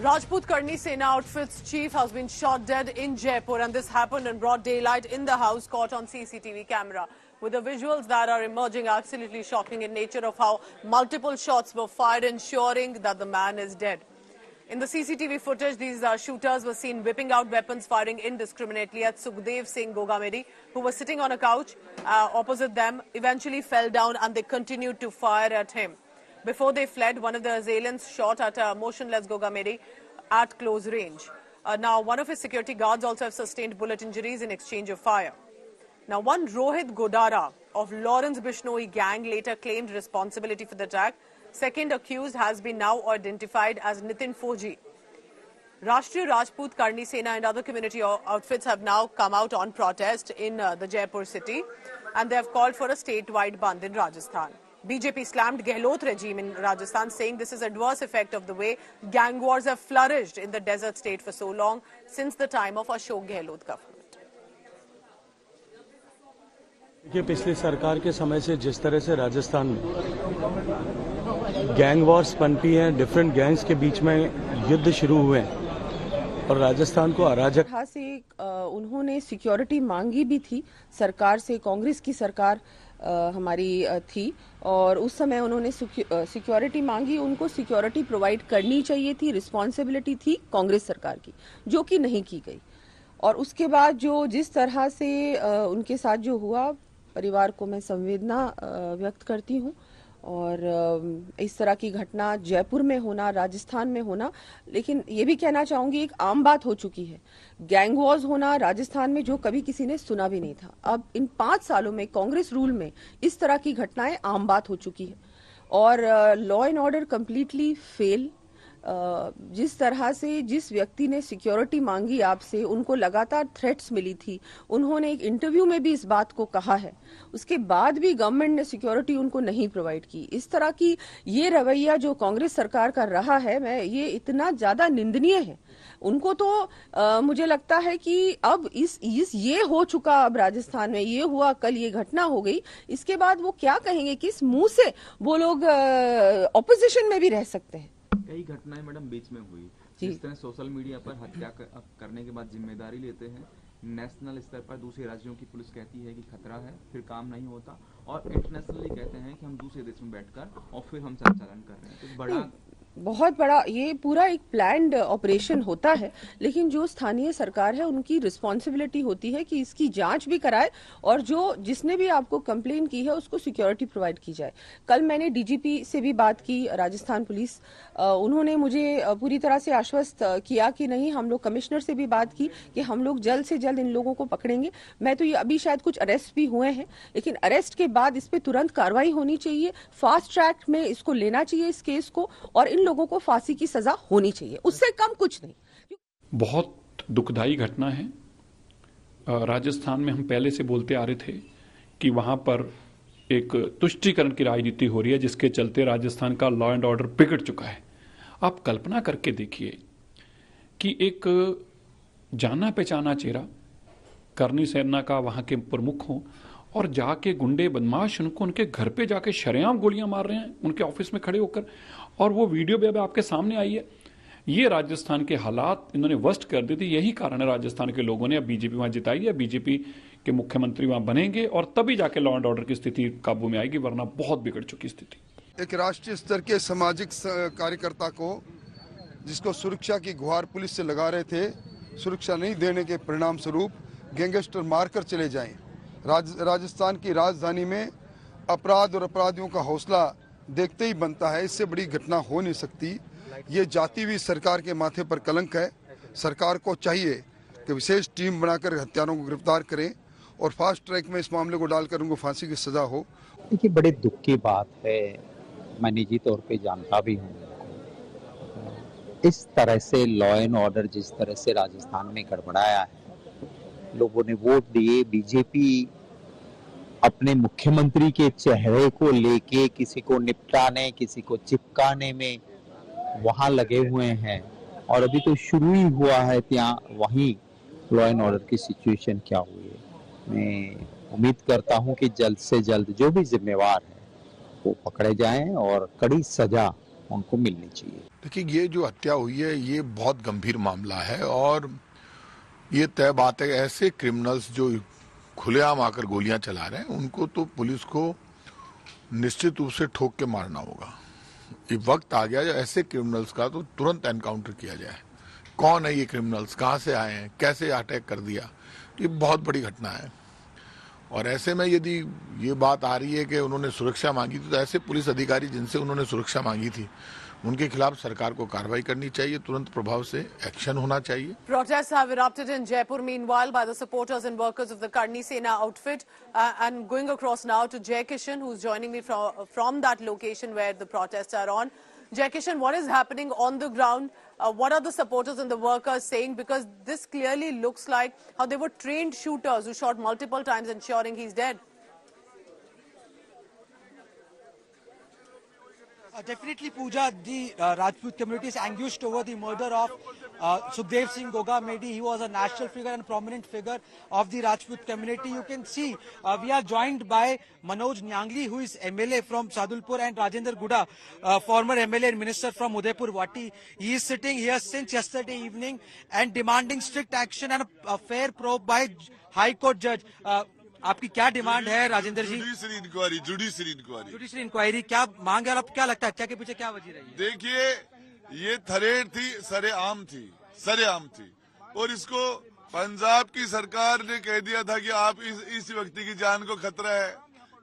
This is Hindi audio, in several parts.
Rajput Karni Sena outfits chief has been shot dead in Jaipur, and this happened in broad daylight in the house caught on CCTV camera. With the visuals that are emerging absolutely shocking in nature of how multiple shots were fired, ensuring that the man is dead. In the CCTV footage, these shooters were seen whipping out weapons, firing indiscriminately at Sukhdev Singh Gogameri, who was sitting on a couch opposite them, eventually fell down, and they continued to fire at him. Before they fled, one of the assailants shot at a motionless Gogameri at close range. Now, one of his security guards also have sustained bullet injuries in exchange of fire. Now, one Rohit Godara of Lawrence Bishnoi gang later claimed responsibility for the attack. Second accused has been now identified as Nitin Fauji. Rashtriya Rajput Karni Sena and other community outfits have now come out on protest in the Jaipur city, and they have called for a statewide bandh in Rajasthan. BJP slammed Gehlot regime in Rajasthan, saying this is adverse effect of the way gang wars have flourished in the desert state for so long since the time of Ashok Gehlot government. देखिए, पिछली सरकार के समय से जिस तरह से राजस्थान में गैंग वॉर्स पनपी हैं, डिफरेंट गैंग्स के बीच में युद्ध शुरू हुए हैं और राजस्थान को अराजक से उन्होंने सिक्योरिटी मांगी भी थी सरकार से। कांग्रेस की सरकार हमारी थी और उस समय उन्होंने सिक्योरिटी मांगी। उनको सिक्योरिटी प्रोवाइड करनी चाहिए थी, रिस्पॉन्सिबिलिटी थी कांग्रेस सरकार की, जो कि नहीं की गई। और उसके बाद जिस तरह से उनके साथ जो हुआ, परिवार को मैं संवेदना व्यक्त करती हूँ। और इस तरह की घटना जयपुर में होना, राजस्थान में होना, लेकिन ये भी कहना चाहूंगी एक आम बात हो चुकी है। गैंग वॉर्स होना राजस्थान में जो कभी किसी ने सुना भी नहीं था, अब इन 5 सालों में कांग्रेस रूल में इस तरह की घटनाएं आम बात हो चुकी है। और law and order completely fail. जिस तरह से जिस व्यक्ति ने सिक्योरिटी मांगी आपसे, उनको लगातार थ्रेट्स मिली थी, उन्होंने एक इंटरव्यू में भी इस बात को कहा है, उसके बाद भी गवर्नमेंट ने सिक्योरिटी उनको नहीं प्रोवाइड की। इस तरह की ये रवैया जो कांग्रेस सरकार का रहा है, ये इतना ज्यादा निंदनीय है। उनको तो मुझे लगता है कि अब ये हो चुका, अब राजस्थान में ये हुआ, कल ये घटना हो गई, इसके बाद वो क्या कहेंगे, किस मुंह से वो लोग ऑपोजिशन में भी रह सकते हैं। कई घटनाएं मैडम बीच में हुई, जिस तरह सोशल मीडिया पर हत्या करने के बाद जिम्मेदारी लेते हैं, नेशनल स्तर पर दूसरे राज्यों की पुलिस कहती है कि खतरा है, फिर काम नहीं होता, और इंटरनेशनली कहते हैं कि हम दूसरे देश में बैठकर और फिर हम संचालन कर रहे हैं। तो बहुत बड़ा ये पूरा एक प्लान्ड ऑपरेशन होता है, लेकिन जो स्थानीय सरकार है उनकी रिस्पॉन्सिबिलिटी होती है कि इसकी जांच भी कराए और जिसने भी आपको कंप्लेन की है उसको सिक्योरिटी प्रोवाइड की जाए। कल मैंने डीजीपी से भी बात की, राजस्थान पुलिस, उन्होंने मुझे पूरी तरह से आश्वस्त किया कि नहीं, हम लोग कमिश्नर से भी बात की कि हम लोग जल्द से जल्द इन लोगों को पकड़ेंगे। मैं तो ये अभी शायद कुछ अरेस्ट भी हुए हैं, लेकिन अरेस्ट के बाद इस पर तुरंत कार्रवाई होनी चाहिए, फास्ट ट्रैक में इसको लेना चाहिए इस केस को, और इन लोगों को फांसी की सजा होनी चाहिए, उससे कम कुछ नहीं। बहुत दुखदाई घटना है। राजस्थान में हम पहले से बोलते आ रहे थे कि वहां पर एक तुष्टीकरण की राजनीति हो रही है, जिसके चलते राजस्थान का लॉ एंड ऑर्डर बिगड़ चुका है। आप कल्पना करके देखिए कि एक जाना पहचाना चेहरा करनी सेना का वहां के प्रमुख हो और जाके गुंडे बदमाश उनके घर पे जाके शरेआम गोलियां मार रहे हैं, उनके ऑफिस में खड़े होकर, और वो वीडियो भी अब आपके सामने आई है। ये राजस्थान के हालात इन्होंने वर्स्ट कर दी थी। यही कारण है राजस्थान के लोगों ने अब बीजेपी वहां जिताई है, बीजेपी के मुख्यमंत्री वहां बनेंगे और तभी जाके लॉ एंड ऑर्डर की स्थिति काबू में आएगी, वरना बहुत बिगड़ चुकी स्थिति। एक राष्ट्रीय स्तर के सामाजिक कार्यकर्ता को, जिसको सुरक्षा की गुहार पुलिस से लगा रहे थे, सुरक्षा नहीं देने के परिणाम स्वरूप गैंगस्टर मारकर चले जाएं। राजस्थान की राजधानी में अपराध और अपराधियों का हौसला देखते ही बनता है। इससे बड़ी घटना हो नहीं सकती। ये जाती हुई सरकार के माथे पर कलंक है। सरकार को चाहिए कि विशेष टीम बनाकर हत्यारों को गिरफ्तार करें और फास्ट ट्रैक में इस मामले को डालकर उनको फांसी की सजा हो। देखिए, बड़े दुख की बात है, मैं निजी तौर पे जानता भी हूँ। इस तरह से लॉ एंड ऑर्डर जिस तरह से राजस्थान में गड़बड़ाया है, लोगों ने वोट दिए, बीजेपी अपने मुख्यमंत्री के चेहरे को लेके किसी को निपटाने, किसी को चिपकाने में वहां लगे हुए हैं, और अभी तो शुरू ही हुआ है ત્યાં वहीं लॉ एंड ऑर्डर की सिचुएशन क्या हुई है। मैं उम्मीद करता हूं कि जल्द से जल्द जो भी जिम्मेवार है वो पकड़े जाएं और कड़ी सजा उनको मिलनी चाहिए। देखिए, ये जो हत्या हुई है ये बहुत गंभीर मामला है और ये तय बात है, ऐसे क्रिमिनल्स जो खुलेआम आकर गोलियां चला रहे हैं उनको तो पुलिस को निश्चित रूप से ठोक के मारना होगा। ये वक्त आ गया जो ऐसे क्रिमिनल्स का तो तुरंत एनकाउंटर किया जाए। कौन है ये क्रिमिनल्स, कहां से आए हैं, कैसे अटैक कर दिया, ये बहुत बड़ी घटना है। और ऐसे में यदि ये बात आ रही है कि उन्होंने सुरक्षा मांगी थी, तो ऐसे पुलिस अधिकारी जिनसे उन्होंने सुरक्षा मांगी थी उनके खिलाफ सरकार को कार्रवाई करनी चाहिए, तुरंत प्रभाव से एक्शन होना चाहिए। Protests have erupted in Jaipur meanwhile by the supporters and workers of the Karni Sena outfit. And going across now to Jai Kishan, who's joining me from that location where the protests are on. Jai Kishan, what is happening on the ground? What are the supporters and the workers saying? Because this clearly looks like how they were trained shooters who shot multiple times, ensuring he's dead. Definitely, Pooja, the Rajput community is anguished over the murder of Sukhdev Singh Gogamedi. He was a national figure and prominent figure of the Rajput community. You can see we are joined by Manoj Nyangli, who is MLA from Sadulpur, and Rajendra Guda, former MLA and minister from Udaipur Wati. He is sitting here since yesterday evening and demanding strict action and a fair probe by High Court judge. आपकी क्या डिमांड है राजेंद्र जी? जुडिशरी इंक्वायरी क्या मांग है और अब क्या लगता है क्या के पीछे क्या वजह रही है? देखिए, ये थरेड थी, सरेआम थी और इसको पंजाब की सरकार ने कह दिया था कि आप इस व्यक्ति की जान को खतरा है।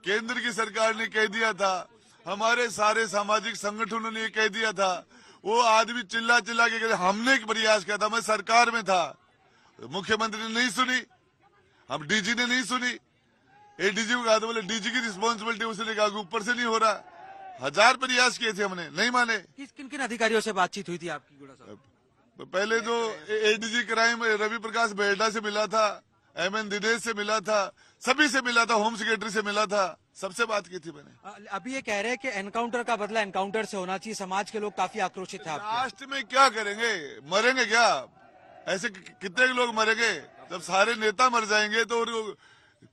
केंद्र की सरकार ने कह दिया था, हमारे सारे सामाजिक संगठनों ने कह दिया था। वो आदमी चिल्ला के कहते हमने एक प्रयास किया था, मैं सरकार में था, मुख्यमंत्री ने नहीं सुनी, हम डीजी ने नहीं सुनी। एडीजी को कहा था, बोले डीजी की रिस्पॉन्सिबिलिटी, उसने कहा ऊपर से नहीं हो रहा। 1000 प्रयास किए थे, हमने नहीं माने। किन किन अधिकारियों से बातचीत हुई थी आपकी गुड़ा साहब? पहले जो एडीजी क्राइम रवि प्रकाश बेहडा से मिला था, एमएन दिनेश से मिला था, सभी से मिला था, होम सेक्रेटरी से मिला था, सबसे बात की थी मैंने। अभी ये कह रहे हैं कि एनकाउंटर का बदला एनकाउंटर से होना चाहिए। समाज के लोग काफी आक्रोशित है। लास्ट में क्या करेंगे, मरेंगे क्या? ऐसे कितने लोग मरेंगे? जब सारे नेता मर जाएंगे तो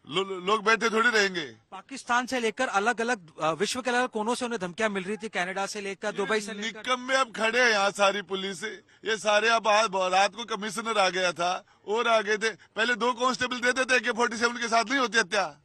लोग बैठे थोड़ी रहेंगे। पाकिस्तान से लेकर अलग अलग विश्व के अलग कोनों से उन्हें धमकियां मिल रही थी, कनाडा से लेकर दुबई से लेकर। निकम्मे अब खड़े हैं यहाँ सारी पुलिस, ये सारे अब रात को कमिश्नर आ गया था और आगे थे। पहले 2 कांस्टेबल देते थे, AK-47 के साथ नहीं होती हत्या।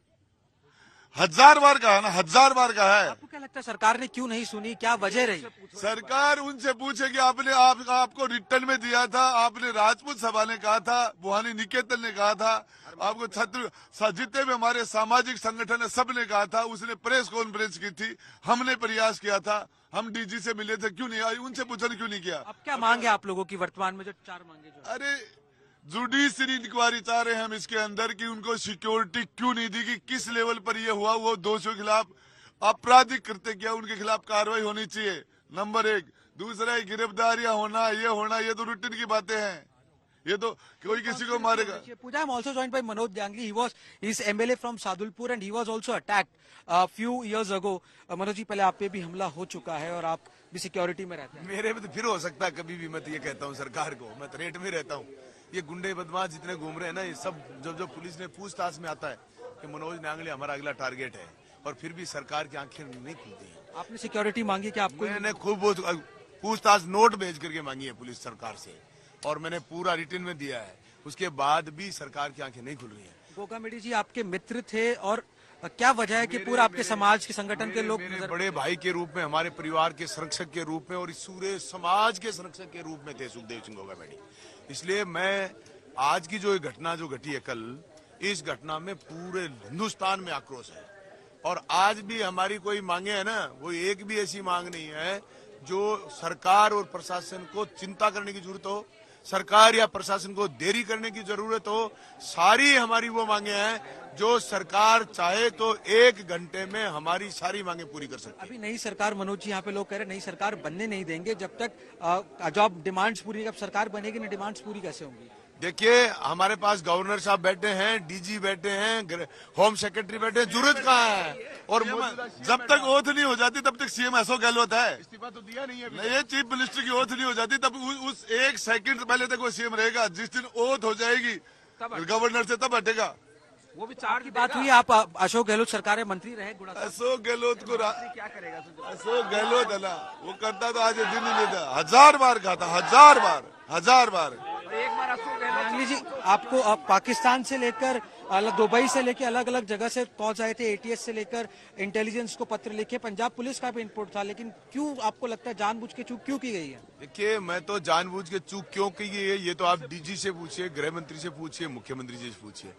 1000 बार कहा ना, 1000 बार कहा है। आपको क्या लगता है सरकार ने क्यों नहीं सुनी, क्या वजह रही? सरकार उनसे पूछे कि आपको रिटर्न में दिया था, आपने राजपूत सभा ने कहा था, बुहानी निकेतन ने कहा था, आपको छत्र जितने भी हमारे सामाजिक संगठन है सब ने कहा था, उसने प्रेस कॉन्फ्रेंस की थी, हमने प्रयास किया था, हम डीजी से मिले थे, क्यों नहीं आई? उनसे पूछा क्यों नहीं किया? अब क्या मांग है आप लोगों की वर्तमान में जो 4 मांगे जो? अरे जुडिशरी इंक्वायरी चाह रहे हैं हम इसके अंदर कि उनको सिक्योरिटी क्यों नहीं दी, कि किस लेवल पर ये हुआ, वो दोषियों के खिलाफ आपराधिक कृत्य किया, उनके खिलाफ कार्रवाई होनी चाहिए, नंबर 1। दूसरा, गिरफ्तारियां होना, ये तो रूटीन की बातें हैं, ये तो कोई किसी को मारेगा। Pooja, I'm also joined by Manoj Nyangli. He's MLA from Sadulpur and he was also attacked a few years ago. Manoj ji, पहले आप पे भी हमला हो चुका है और आप भी सिक्योरिटी में रहते हैं। मेरे में तो फिर हो सकता है कभी भी। मैं तो ये कहता हूँ सरकार को, मैं तो रेट में रहता हूँ। ये गुंडे बदमाश जितने घूम रहे हैं ना, ये सब जब पुलिस ने पूछताछ में आता है कि मनोज न्यांगली हमारा अगला टारगेट है, और फिर भी सरकार की आंखें नहीं खुलती है। आपने सिक्योरिटी मांगी क्या? आपको मैंने खूब पूछताछ नोट भेज करके मांगी है पुलिस सरकार से, और मैंने पूरा रिटर्न में दिया है, उसके बाद भी सरकार की आंखें नहीं खुल रही हैं। गोगामेडी जी आपके मित्र थे, और क्या वजह है कि पूरा आपके समाज के संगठन के लोग मेरे बड़े भाई के रूप में, हमारे परिवार के संरक्षक के रूप में और इस पूरे समाज के संरक्षक के रूप में थे सुखदेव सिंह गोगामेडी। इसलिए मैं आज की जो ये घटना जो घटी है कल, इस घटना में पूरे हिंदुस्तान में आक्रोश है। और आज भी हमारी कोई मांगे है ना, वो एक भी ऐसी मांग नहीं है जो सरकार और प्रशासन को चिंता करने की जरूरत हो, सरकार या प्रशासन को देरी करने की जरूरत हो। सारी हमारी वो मांगे हैं जो सरकार चाहे तो 1 घंटे में हमारी सारी मांगे पूरी कर सकती है। अभी नई सरकार, मनोज जी यहाँ पे लोग कह रहे हैं नई सरकार बनने नहीं देंगे जब तक जॉब डिमांड्स पूरी, जब सरकार बनेगी ना डिमांड्स पूरी कैसे होंगी? देखिए, हमारे पास गवर्नर साहब बैठे हैं, डीजी बैठे हैं, होम सेक्रेटरी बैठे हैं, जरूरत कहाँ है? और जब तक ओथ नहीं हो जाती तब तक सीएम अशोक गहलोत है, इस्तीफा तो दिया नहीं है। ये चीफ मिनिस्टर की ओथ नहीं हो जाती तब उस 1 सेकंड पहले तक वो सीएम रहेगा। जिस दिन ओथ हो जाएगी गवर्नर से तब हटेगा। वो भी चार्ज की बात हुई। आप अशोक गहलोत सरकार में मंत्री रहे। अशोक गहलोत को क्या करेगा अशोक गहलोत है ना, वो करता तो आज दिन ही नहीं था, 1000 बार कहा था, 1000 बार। एक बार अशोक गहलोत जी आपको पाकिस्तान से लेकर दुबई से लेकर अलग अलग जगह से पहुंच आए थे, एटीएस से लेकर इंटेलिजेंस को पत्र लिखे, पंजाब पुलिस का भी इनपुट था, लेकिन क्यों आपको लगता है जानबूझ के चूक क्यों की गई है? देखिए, मैं तो जानबूझ के चूक क्यों की गई है ये तो आप डीजी से पूछिए, गृह मंत्री से पूछिए, मुख्यमंत्री जी से पूछिए।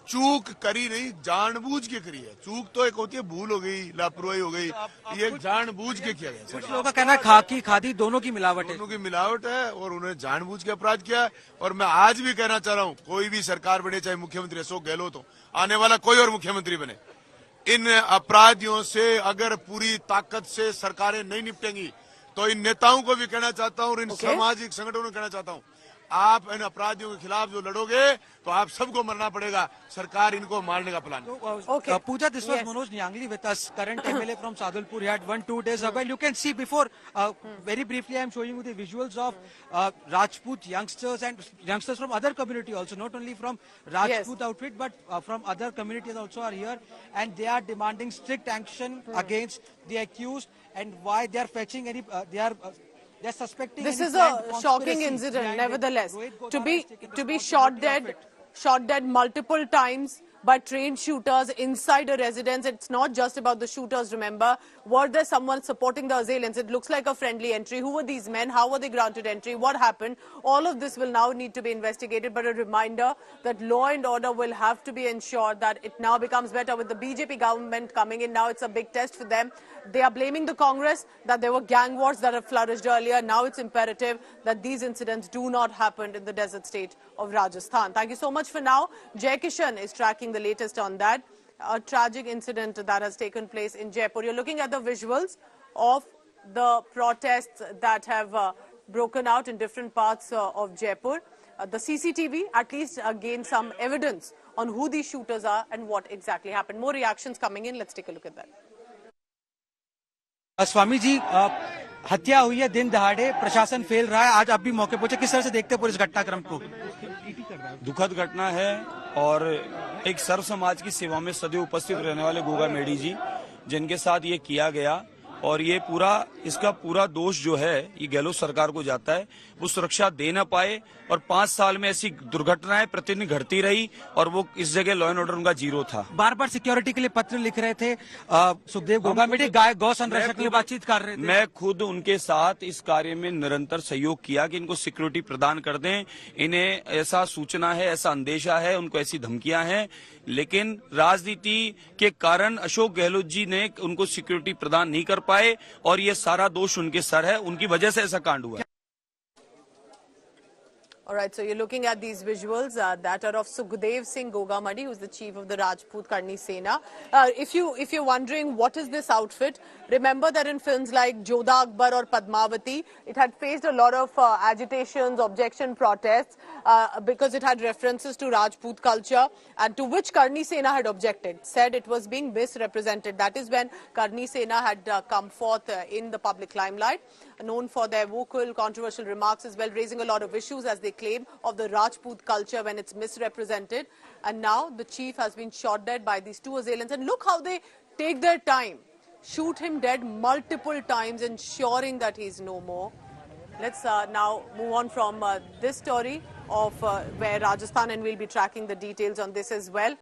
चूक करी नहीं, जानबूझ के करी है। चूक तो एक होती है भूल हो गई, लापरवाही हो गई, ये जानबूझ के किया गया। कुछ लोगों का कहना है खाकी खादी दोनों की मिलावट है। दोनों की मिलावट है और उन्होंने जानबूझ के अपराध किया है। और मैं आज भी कहना चाह रहा हूँ, कोई भी सरकार बने, चाहे मुख्यमंत्री अशोक गहलोत हो, आने वाला कोई और मुख्यमंत्री बने, इन अपराधियों से अगर पूरी ताकत से सरकारें नहीं निपटेंगी तो इन नेताओं को भी कहना चाहता हूँ और इन सामाजिक संगठनों को कहना चाहता हूँ, आप इन अपराधियों के खिलाफ जो लड़ोगे तो आप सबको मरना पड़ेगा। सरकार इनको मारने का plan. Pooja, this was Manoj Nyangli with us, current MLA from Sadulpur. He had 1-2 days ago. And you can see before, very briefly, I am showing you the visuals of Rajput youngsters and youngsters from other community also, not only from Rajput outfit, but from other communities also are here, and they are demanding strict action against the accused. And why they are fetching any, they're suspecting. This is a shocking incident, nevertheless. To be shot dead multiple times by trained shooters inside a residence. It's not just about the shooters, remember. Were there someone supporting the assailants? It looks like a friendly entry. Who were these men? How were they granted entry? What happened? All of this will now need to be investigated. But a reminder that law and order will have to be ensured that it now becomes better. With the BJP government coming in now, it's a big test for them. They are blaming the Congress that there were gang wars that have flourished earlier. Now it's imperative that these incidents do not happen in the desert state of Rajasthan. Thank you so much for now. Jai Kishan is tracking the latest on that. A tragic incident that has taken place in Jaipur. You're looking at the visuals of the protests that have broken out in different parts of Jaipur. The CCTV at least gained some evidence on who these shooters are and what exactly happened. More reactions coming in. Let's take a look at that. Swami ji, हत्या हुई है दिन दहाड़े, प्रशासन फेल रहा है, आज आप भी मौके पहुंचे, किस तरह से देखते हैं पूरे इस घटनाक्रम को? दुखद घटना है और एक सर्व समाज की सेवा में सदैव उपस्थित रहने वाले गोगा मेडी जी, जिनके साथ ये किया गया, और ये इसका पूरा दोष जो है ये गहलोत सरकार को जाता है। वो सुरक्षा दे न पाए और 5 साल में ऐसी दुर्घटनाएं प्रतिदिन घटती रही और वो इस जगह लॉ एंड ऑर्डर उनका 0 था। बार बार सिक्योरिटी के लिए पत्र लिख रहे थे, सुखदेव गोगा मेडी गौ संरक्षक के लिए बातचीत कर रहे थे। मैं खुद उनके साथ इस कार्य में निरंतर सहयोग किया कि इनको सिक्योरिटी प्रदान कर दें। इन्हें ऐसा सूचना है, ऐसा अंदेशा है, उनको ऐसी धमकियां हैं, लेकिन राजनीति के कारण अशोक गहलोत जी ने उनको सिक्योरिटी प्रदान नहीं कर पाए और ये सारा दोष उनके सर है, उनकी वजह से ऐसा कांड हुआ। All right, so you're looking at these visuals that are of Sukhdev Singh Gogamadi, who's the chief of the Rajput Karni Sena. If you're wondering what is this outfit, remember that in films like Jodha Akbar or Padmavati, it had faced a lot of agitations, objection, protests because it had references to Rajput culture, and to which Karni Sena had objected, said it was being misrepresented. That is when Karni Sena had come forth in the public limelight, known for their vocal, controversial remarks as well, raising a lot of issues, as they claim, of the Rajput culture when it's misrepresented. And now the chief has been shot dead by these 2 assailants. And look how they take their time, shoot him dead multiple times, ensuring that he's no more. Let's now move on from this story of where Rajasthan, and we'll be tracking the details on this as well.